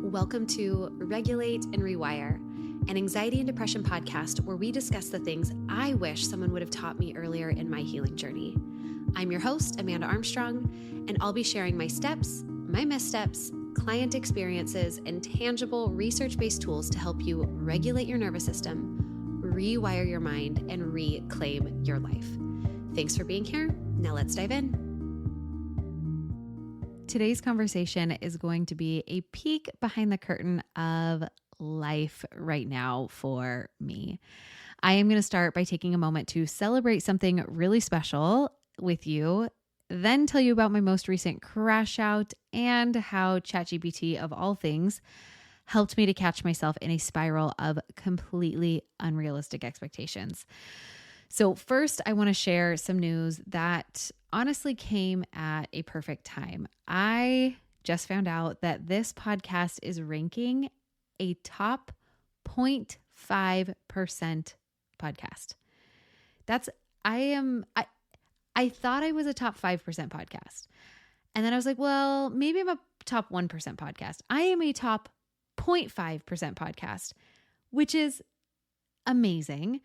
Welcome to Regulate and Rewire, an anxiety and depression podcast where we discuss the things I wish someone would have taught me earlier in my healing journey. I'm your host, Amanda Armstrong, and I'll be sharing my steps, my missteps, client experiences, and tangible research-based tools to help you regulate your nervous system, rewire your mind, and reclaim your life. Thanks for being here. Now let's dive in. Today's conversation is going to be a peek behind the curtain of life right now for me. I am going to start by taking a moment to celebrate something really special with you, then tell you about my most recent Crashout and how ChatGPT, of all things, helped me to catch myself in a spiral of completely unrealistic expectations. So first, I want to share some news that honestly came at a perfect time. I just found out that this podcast is ranking a top 0.5% podcast. I thought I was a top 5% podcast. And then I was like, well, maybe I'm a top 1% podcast. I am a top 0.5% podcast, which is amazing.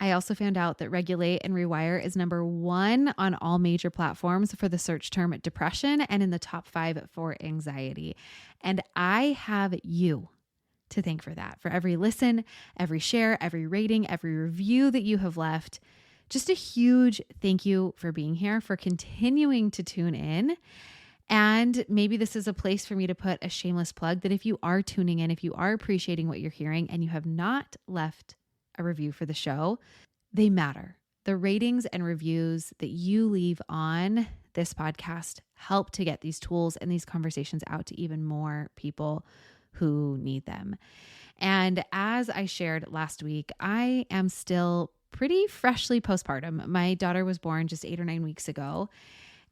I also found out that Regulate and Rewire is number 1 on all major platforms for the search term depression and in the top 5 for anxiety. And I have you to thank for that, for every listen, every share, every rating, every review that you have left. Just a huge thank you for being here, for continuing to tune in. And maybe this is a place for me to put a shameless plug that if you are tuning in, if you are appreciating what you're hearing and you have not left a review for the show, they matter. The ratings and reviews that you leave on this podcast help to get these tools and these conversations out to even more people who need them. And as I shared last week, I am still pretty freshly postpartum. My daughter was born just 8 or 9 weeks ago.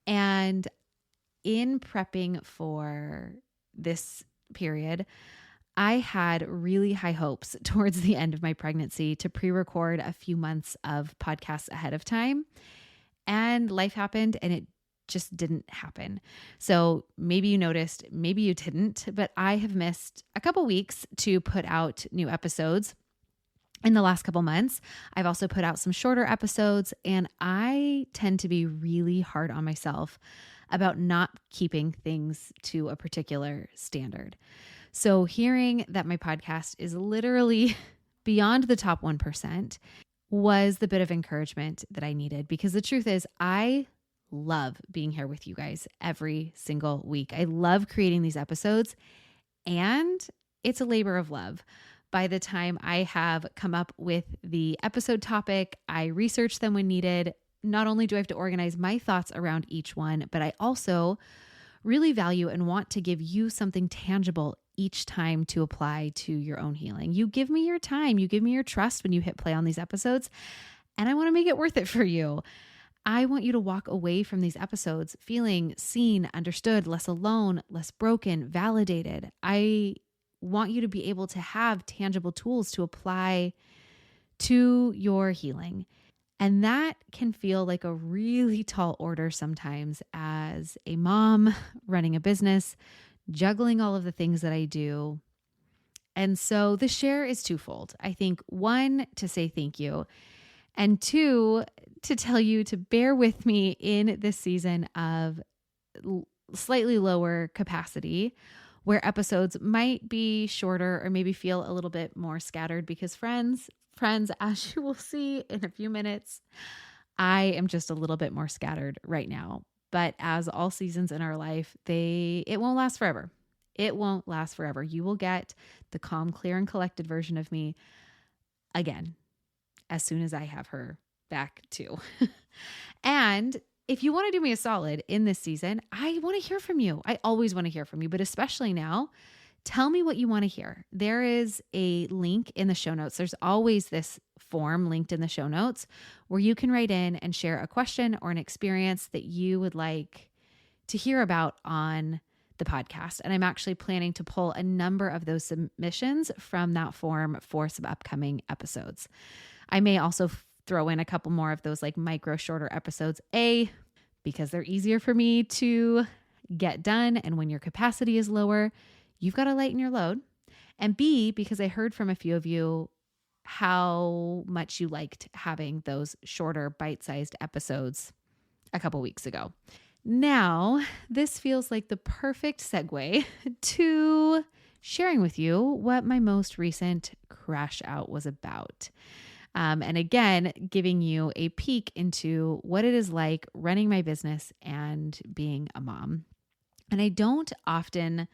And in prepping for this period, I had really high hopes towards the end of my pregnancy to pre-record a few months of podcasts ahead of time. And life happened and it just didn't happen. So maybe you noticed, maybe you didn't, but I have missed a couple weeks to put out new episodes in the last couple months. I've also put out some shorter episodes, and I tend to be really hard on myself about not keeping things to a particular standard. So hearing that my podcast is literally beyond the top 1% was the bit of encouragement that I needed, because the truth is I love being here with you guys every single week. I love creating these episodes, and it's a labor of love. By the time I have come up with the episode topic, I research them when needed. Not only do I have to organize my thoughts around each one, but I also really value and want to give you something tangible each time to apply to your own healing. You give me your time, you give me your trust when you hit play on these episodes, and I want to make it worth it for you. I want you to walk away from these episodes feeling seen, understood, less alone, less broken, validated. I want you to be able to have tangible tools to apply to your healing. And that can feel like a really tall order sometimes as a mom running a business, juggling all of the things that I do. And so the share is twofold. I think 1, to say thank you, and 2, to tell you to bear with me in this season of slightly lower capacity, where episodes might be shorter or maybe feel a little bit more scattered, because friends, as you will see in a few minutes, I am just a little bit more scattered right now. But as all seasons in our life, it won't last forever. It won't last forever. You will get the calm, clear, and collected version of me again as soon as I have her back too. And if you want to do me a solid in this season, I want to hear from you. I always want to hear from you, but especially now, tell me what you want to hear. There is a link in the show notes. There's always this form linked in the show notes where you can write in and share a question or an experience that you would like to hear about on the podcast. And I'm actually planning to pull a number of those submissions from that form for some upcoming episodes. I may also throw in a couple more of those like micro shorter episodes, because they're easier for me to get done. And when your capacity is lower, you've got to lighten your load. And B, because I heard from a few of you how much you liked having those shorter bite-sized episodes a couple weeks ago. Now, this feels like the perfect segue to sharing with you what my most recent crash out was about. And again, giving you a peek into what it is like running my business and being a mom. And I don't often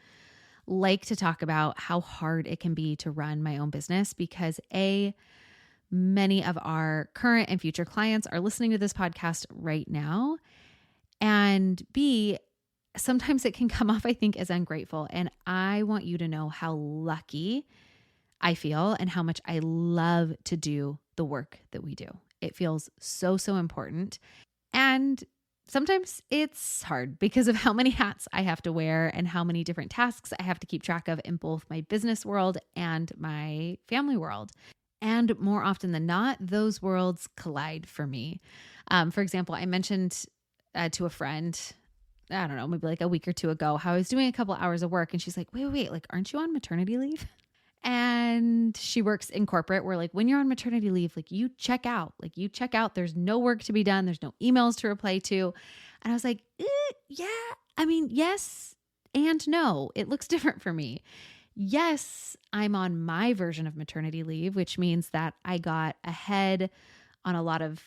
like to talk about how hard it can be to run my own business because many of our current and future clients are listening to this podcast right now. And B, sometimes it can come off, I think, as ungrateful. And I want you to know how lucky I feel and how much I love to do the work that we do. It feels so, so important. And sometimes it's hard because of how many hats I have to wear and how many different tasks I have to keep track of in both my business world and my family world. And more often than not, those worlds collide for me. For example, I mentioned to a friend, I don't know, maybe like a week or two ago, how I was doing a couple hours of work. And she's like, wait, like, aren't you on maternity leave? And she works in corporate where like when you're on maternity leave, like you check out, there's no work to be done. There's no emails to reply to. And I was like, yeah, I mean, yes and no, it looks different for me. Yes, I'm on my version of maternity leave, which means that I got ahead on a lot of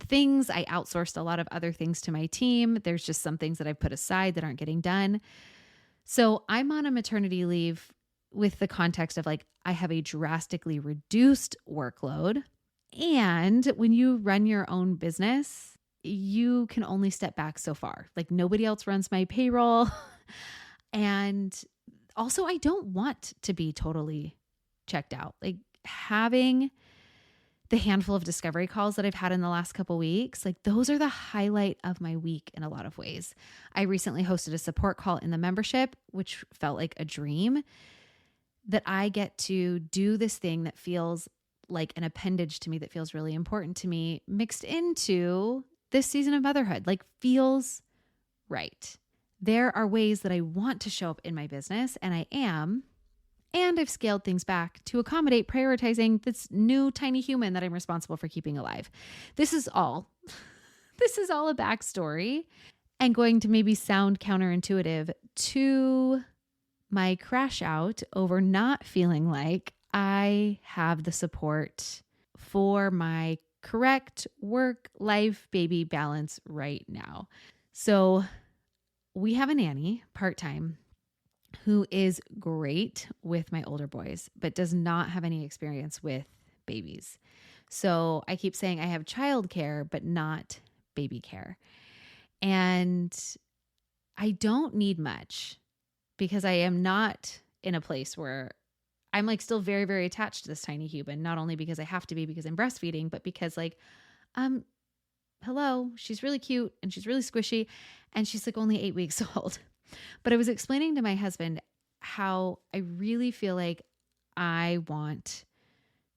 things. I outsourced a lot of other things to my team. There's just some things that I put aside that aren't getting done. So I'm on a maternity leave with the context of like, I have a drastically reduced workload. And when you run your own business, you can only step back so far. Like nobody else runs my payroll. And also I don't want to be totally checked out. Like having the handful of discovery calls that I've had in the last couple weeks, like those are the highlight of my week in a lot of ways. I recently hosted a support call in the membership, which felt like a dream. That I get to do this thing that feels like an appendage to me, that feels really important to me, mixed into this season of motherhood, like feels right. There are ways that I want to show up in my business, and I am, and I've scaled things back to accommodate prioritizing this new tiny human that I'm responsible for keeping alive. This is all a backstory and going to maybe sound counterintuitive to my crash out over not feeling like I have the support for my correct work-life baby balance right now. So we have a nanny part-time who is great with my older boys, but does not have any experience with babies. So I keep saying I have childcare, but not baby care. And I don't need much, because I am not in a place where I'm like still very, very attached to this tiny human, not only because I have to be because I'm breastfeeding, but because like, hello, she's really cute and she's really squishy and she's like only 8 weeks old. But I was explaining to my husband how I really feel like I want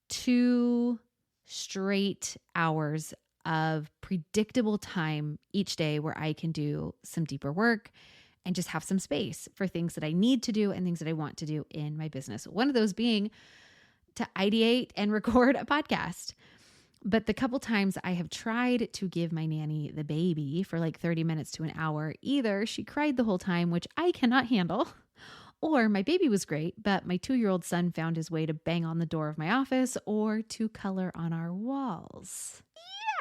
2 straight hours of predictable time each day where I can do some deeper work and just have some space for things that I need to do and things that I want to do in my business. One of those being to ideate and record a podcast. But the couple times I have tried to give my nanny the baby for like 30 minutes to an hour, either she cried the whole time, which I cannot handle, or my baby was great, but my 2-year-old son found his way to bang on the door of my office or to color on our walls.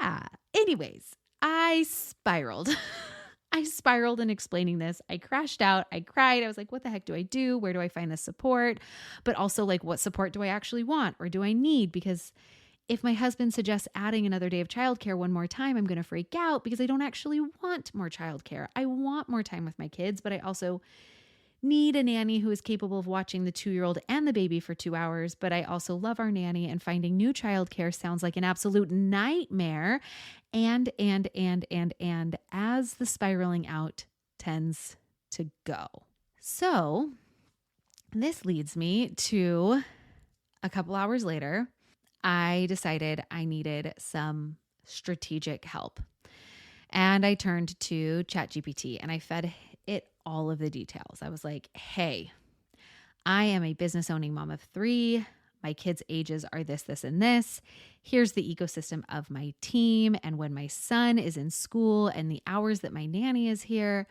Yeah. Anyways, I spiraled. I spiraled in explaining this. I crashed out. I cried. I was like, what the heck do I do? Where do I find the support? But also like, what support do I actually want or do I need? Because if my husband suggests adding another day of childcare one more time, I'm going to freak out because I don't actually want more childcare. I want more time with my kids, but I also need a nanny who is capable of watching the 2-year-old and the baby for 2 hours. But I also love our nanny, and finding new childcare sounds like an absolute nightmare. And as the spiraling out tends to go. So this leads me to a couple hours later, I decided I needed some strategic help. And I turned to ChatGPT and I fed it all of the details. I was like, hey, I am a business owning mom of 3. My kids' ages are this, this, and this. Here's the ecosystem of my team. And when my son is in school and the hours that my nanny is here,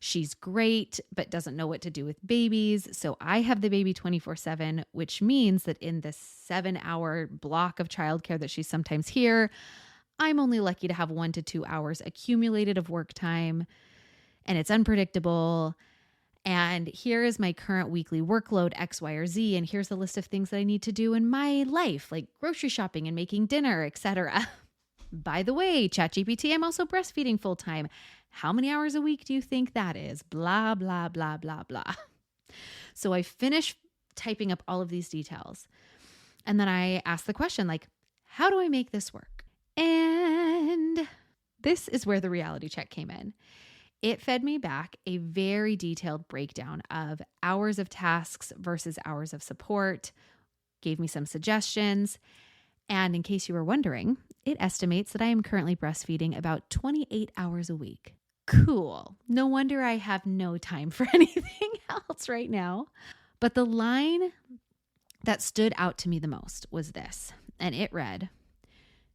she's great, but doesn't know what to do with babies. So I have the baby 24/7, which means that in this 7-hour block of childcare that she's sometimes here, I'm only lucky to have 1 to 2 hours accumulated of work time, and it's unpredictable. And here is my current weekly workload, X, Y, or Z. And here's the list of things that I need to do in my life, like grocery shopping and making dinner, etc. By the way, ChatGPT, I'm also breastfeeding full time. How many hours a week do you think that is? Blah, blah, blah, blah, blah. So I finish typing up all of these details. And then I ask the question, like, how do I make this work? And this is where the reality check came in. It fed me back a very detailed breakdown of hours of tasks versus hours of support, gave me some suggestions. And in case you were wondering, it estimates that I am currently breastfeeding about 28 hours a week. Cool. No wonder I have no time for anything else right now. But the line that stood out to me the most was this, and it read,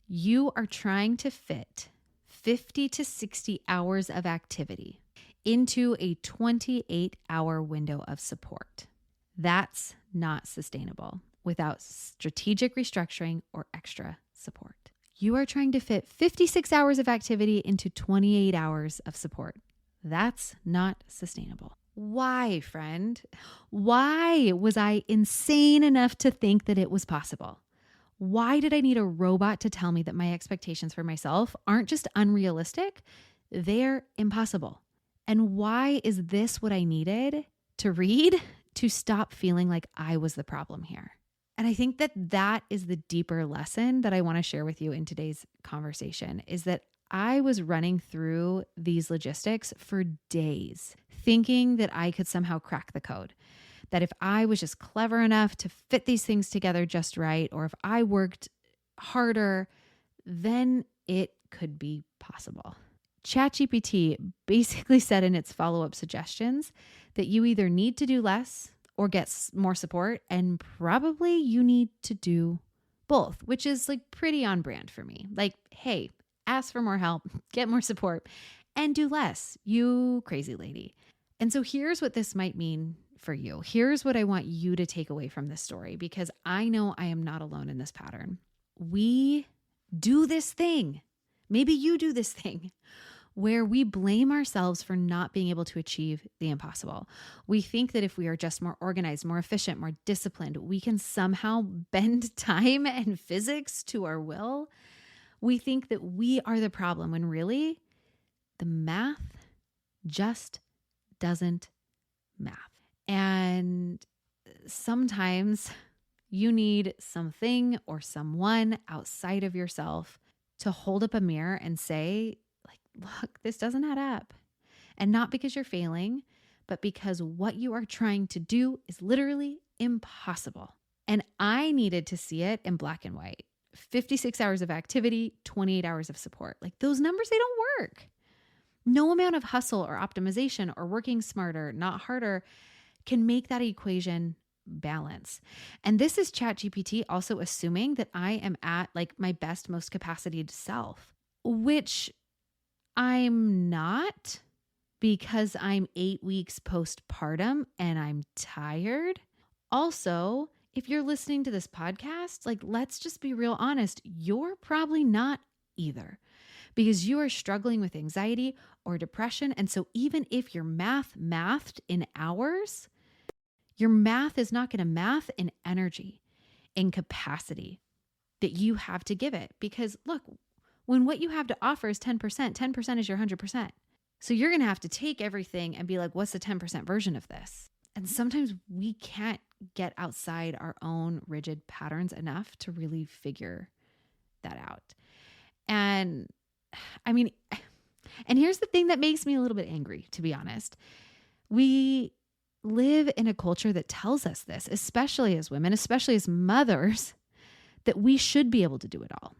"You are trying to fit 50 to 60 hours of activity into a 28-hour window of support. That's not sustainable without strategic restructuring or extra support. You are trying to fit 56 hours of activity into 28 hours of support. That's not sustainable." Why, friend? Why was I insane enough to think that it was possible? Why did I need a robot to tell me that my expectations for myself aren't just unrealistic? They're impossible. And why is this what I needed to read to stop feeling like I was the problem here? And I think that that is the deeper lesson that I want to share with you in today's conversation, is that I was running through these logistics for days, thinking that I could somehow crack the code. That if I was just clever enough to fit these things together just right, or if I worked harder, then it could be possible. ChatGPT basically said in its follow-up suggestions that you either need to do less or get more support, and probably you need to do both, which is like pretty on brand for me. Like, hey, ask for more help, get more support, and do less, you crazy lady. And so here's what this might mean for you. Here's what I want you to take away from this story, because I know I am not alone in this pattern. We do this thing. Maybe you do this thing where we blame ourselves for not being able to achieve the impossible. We think that if we are just more organized, more efficient, more disciplined, we can somehow bend time and physics to our will. We think that we are the problem when really the math just doesn't math. And sometimes you need something or someone outside of yourself to hold up a mirror and say, like, look, this doesn't add up. And not because you're failing, but because what you are trying to do is literally impossible. And I needed to see it in black and white. 56 hours of activity, 28 hours of support. Like, those numbers, they don't work. No amount of hustle or optimization or working smarter, not harder, can make that equation balance. And this is ChatGPT also assuming that I am at like my best, most capacitated self, which I'm not, because I'm 8 weeks postpartum and I'm tired. Also, if you're listening to this podcast, like, let's just be real honest, you're probably not either, because you are struggling with anxiety or depression. And so even if your mathed in hours, your math is not going to math in energy, in capacity that you have to give it. Because look, when what you have to offer is 10%, 10% is your 100%. So you're going to have to take everything and be like, what's the 10% version of this? And sometimes we can't get outside our own rigid patterns enough to really figure that out. And I mean, and here's the thing that makes me a little bit angry, to be honest. We live in a culture that tells us this, especially as women, especially as mothers, that we should be able to do it all.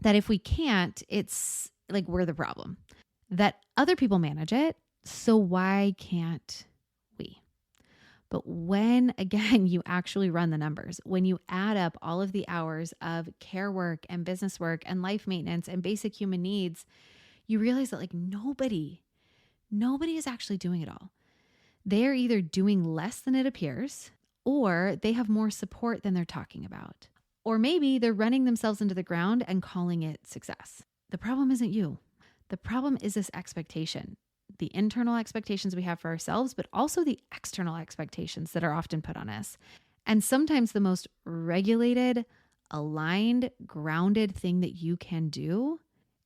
That if we can't, it's like we're the problem. That other people manage it, so why can't we? But when, again, you actually run the numbers, when you add up all of the hours of care work and business work and life maintenance and basic human needs, you realize that like nobody is actually doing it all. They're either doing less than it appears, or they have more support than they're talking about. Or maybe they're running themselves into the ground and calling it success. The problem isn't you. The problem is this expectation, the internal expectations we have for ourselves, but also the external expectations that are often put on us. And sometimes the most regulated, aligned, grounded thing that you can do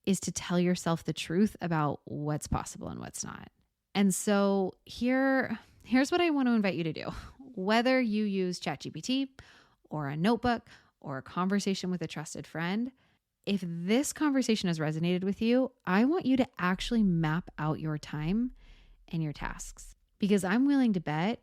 is to tell yourself the truth about what's possible and what's not. And so here's what I want to invite you to do. Whether you use ChatGPT or a notebook or a conversation with a trusted friend, if this conversation has resonated with you, I want you to actually map out your time and your tasks. Because I'm willing to bet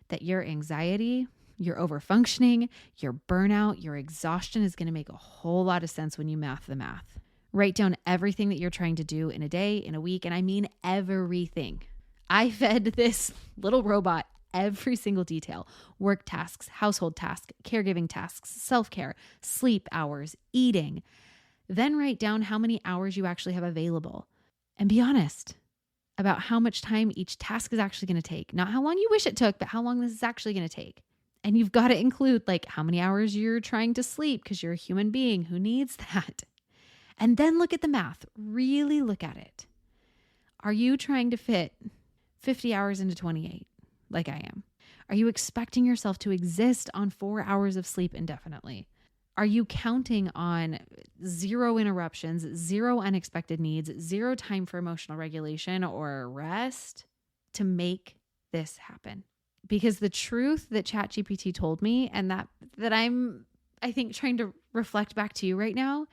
that your anxiety, your overfunctioning, your burnout, your exhaustion is going to make a whole lot of sense when you math the math. Write down everything that you're trying to do in a day, in a week, and I mean everything. I fed this little robot every single detail: work tasks, household tasks, caregiving tasks, self-care, sleep hours, eating. Then write down how many hours you actually have available and be honest about how much time each task is actually going to take. Not how long you wish it took, but how long this is actually going to take. And you've got to include like how many hours you're trying to sleep because you're a human being who needs that. And then look at the math. Really look at it. Are you trying to fit 50 hours into 28 like I am? Are you expecting yourself to exist on 4 hours of sleep indefinitely? Are you counting on 0 interruptions, 0 unexpected needs, 0 time for emotional regulation or rest to make this happen? Because the truth that ChatGPT told me, and that I'm, I think, trying to reflect back to you right now,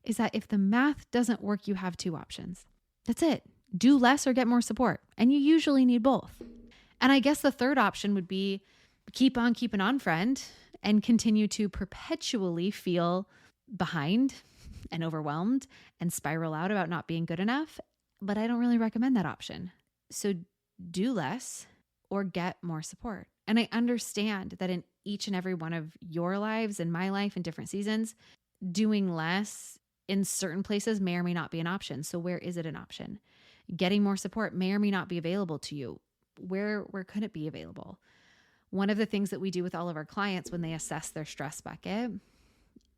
is that if the math doesn't work, you have 2 options. That's it. Do less or get more support. And you usually need both. And I guess the third option would be keep on keeping on, friend, and continue to perpetually feel behind and overwhelmed and spiral out about not being good enough. But I don't really recommend that option. So do less or get more support. And I understand that in each and every one of your lives and my life in different seasons, doing less in certain places may or may not be an option. So where is it an option? Getting more support may or may not be available to you. Where could it be available? One of the things that we do with all of our clients when they assess their stress bucket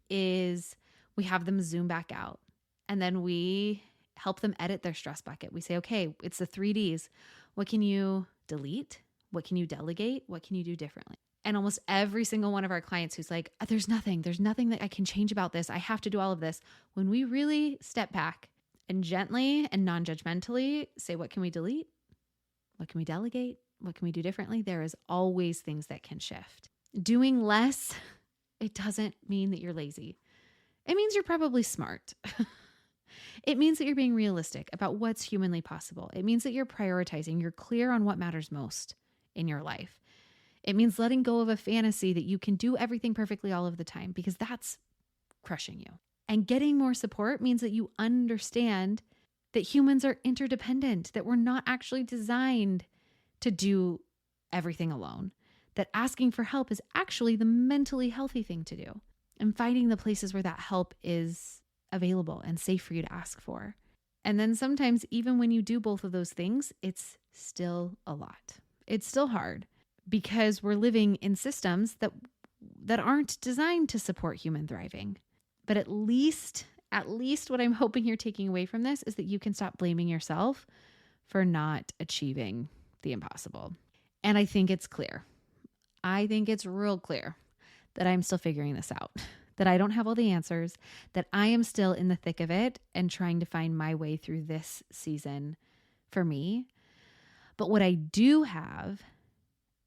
is we have them zoom back out, and then we help them edit their stress bucket. We say, okay, it's the 3 Ds. What can you delete? What can you delegate? What can you do differently? And almost every single one of our clients who's like, there's nothing that I can change about this. I have to do all of this. When we really step back and gently and non-judgmentally say, what can we delete? What can we delegate? What can we do differently? There is always things that can shift. Doing less, it doesn't mean that you're lazy. It means you're probably smart. It means that you're being realistic about what's humanly possible. It means that you're prioritizing. You're clear on what matters most in your life. It means letting go of a fantasy that you can do everything perfectly all of the time, because that's crushing you. And getting more support means that you understand that humans are interdependent, that we're not actually designed to do everything alone, that asking for help is actually the mentally healthy thing to do, and finding the places where that help is available and safe for you to ask for. And then sometimes even when you do both of those things, it's still a lot. It's still hard because we're living in systems that aren't designed to support human thriving. But at least what I'm hoping you're taking away from this is that you can stop blaming yourself for not achieving the impossible. And I think it's clear. I think it's real clear that I'm still figuring this out, that I don't have all the answers, that I am still in the thick of it and trying to find my way through this season for me. But what I do have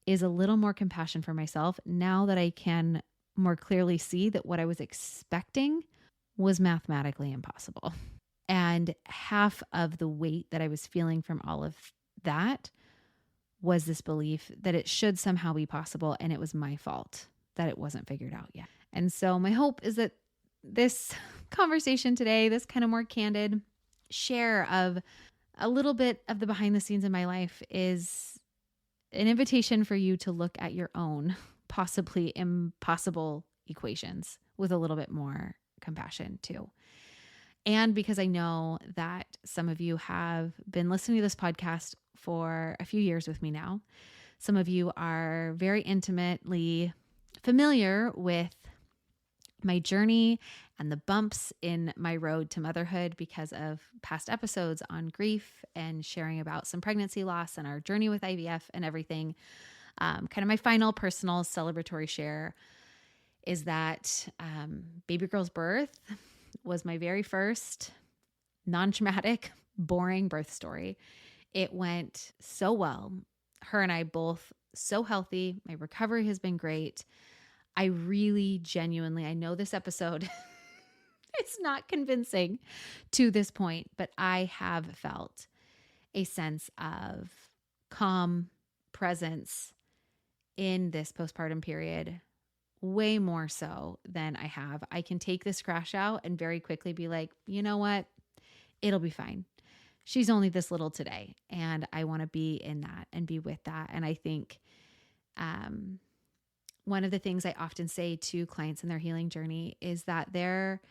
is a little more compassion for myself now that I can more clearly see that what I was expecting was mathematically impossible. And half of the weight that I was feeling from all of that was this belief that it should somehow be possible, and it was my fault that it wasn't figured out yet. And so my hope is that this conversation today, this kind of more candid share of a little bit of the behind the scenes in my life, is an invitation for you to look at your own possibly impossible equations with a little bit more compassion too. And because I know that some of you have been listening to this podcast for a few years with me now, some of you are very intimately familiar with my journey and the bumps in my road to motherhood because of past episodes on grief and sharing about some pregnancy loss and our journey with IVF and everything. Kind of my final personal celebratory share is that baby girl's birth was my very first non-traumatic, boring birth story. It went so well. Her and I both so healthy. My recovery has been great. I really genuinely, I know this episode it's not convincing to this point, but I have felt a sense of calm presence in this postpartum period, way more so than I have. I can take this crash out and very quickly be like, you know what? It'll be fine. She's only this little today. And I want to be in that and be with that. And I think one of the things I often say to clients in their healing journey is that there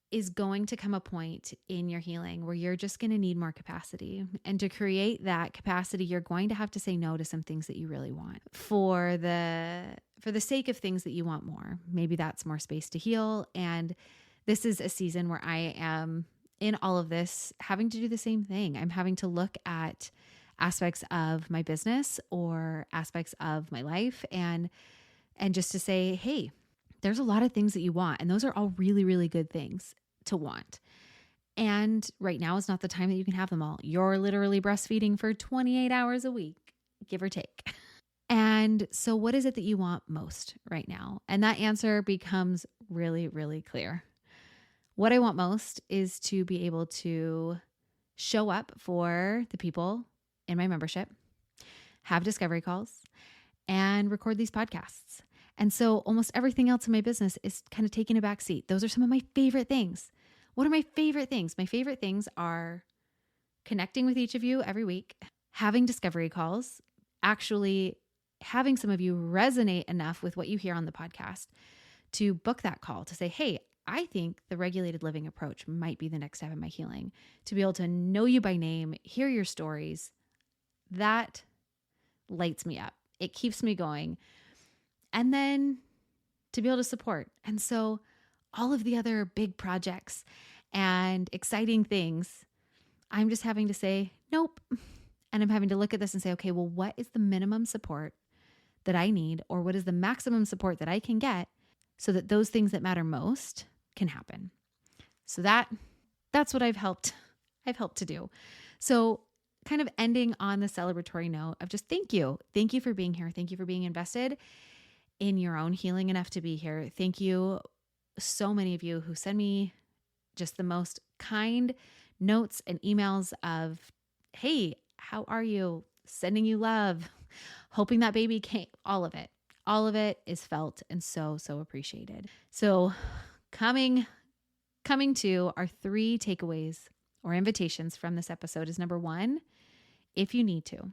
is going to come a point in your healing where you're just going to need more capacity. And to create that capacity, you're going to have to say no to some things that you really want for the sake of things that you want more. Maybe that's more space to heal. And this is a season where I am in all of this having to do the same thing. I'm having to look at aspects of my business or aspects of my life and just to say, hey, there's a lot of things that you want. And those are all really, really good things to want. And right now is not the time that you can have them all. You're literally breastfeeding for 28 hours a week, give or take. And so what is it that you want most right now? And that answer becomes really, really clear. What I want most is to be able to show up for the people in my membership, have discovery calls, and record these podcasts. And so almost everything else in my business is kind of taking a back seat. Those are some of my favorite things. What are my favorite things? My favorite things are connecting with each of you every week, having discovery calls, actually having some of you resonate enough with what you hear on the podcast to book that call to say, hey, I think the regulated living approach might be the next step in my healing. To be able to know you by name, hear your stories, that lights me up. It keeps me going. And then to be able to support. And so all of the other big projects and exciting things, I'm just having to say, nope. And I'm having to look at this and say, okay, well, what is the minimum support that I need? Or what is the maximum support that I can get so that those things that matter most can happen? So that's what I've helped to do. So kind of ending on the celebratory note of just thank you. Thank you for being here. Thank you for being invested in your own healing enough to be here. Thank you. So many of you who send me just the most kind notes and emails of, hey, how are you? Sending you love, hoping that baby came, all of it. All of it is felt and so, so appreciated. So coming to our 3 takeaways or invitations from this episode is number 1, if you need to,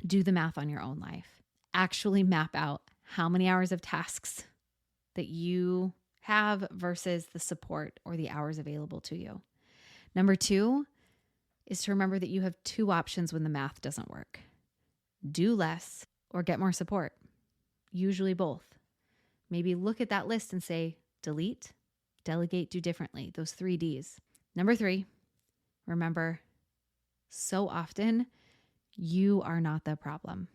do the math on your own life. Actually map out how many hours of tasks that you have versus the support or the hours available to you. Number 2 is to remember that you have 2 options when the math doesn't work. Do less or get more support. Usually both. Maybe look at that list and say, delete, delegate, do differently. Those 3 Ds. Number 3, remember, so often you are not the problem.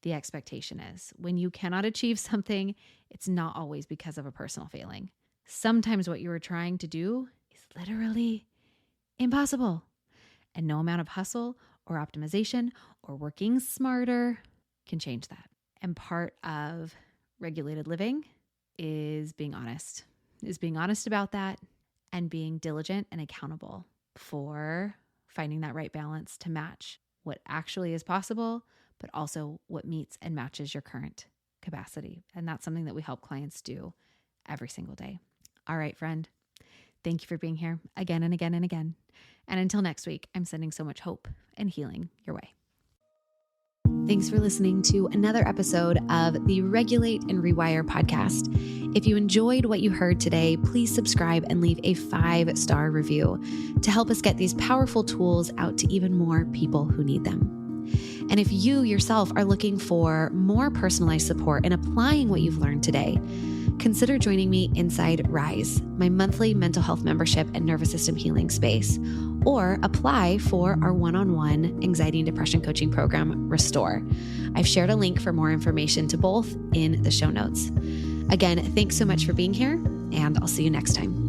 The expectation is when you cannot achieve something, it's not always because of a personal failing. Sometimes what you are trying to do is literally impossible. And no amount of hustle or optimization or working smarter can change that. And part of regulated living is being honest about that and being diligent and accountable for finding that right balance to match what actually is possible, but also what meets and matches your current capacity. And that's something that we help clients do every single day. All right, friend. Thank you for being here again and again and again. And until next week, I'm sending so much hope and healing your way. Thanks for listening to another episode of the Regulate and Rewire podcast. If you enjoyed what you heard today, please subscribe and leave a 5-star review to help us get these powerful tools out to even more people who need them. And if you yourself are looking for more personalized support in applying what you've learned today, consider joining me inside Rise, my monthly mental health membership and nervous system healing space, or apply for our one-on-one anxiety and depression coaching program, Restore. I've shared a link for more information to both in the show notes. Again, thanks so much for being here, and I'll see you next time.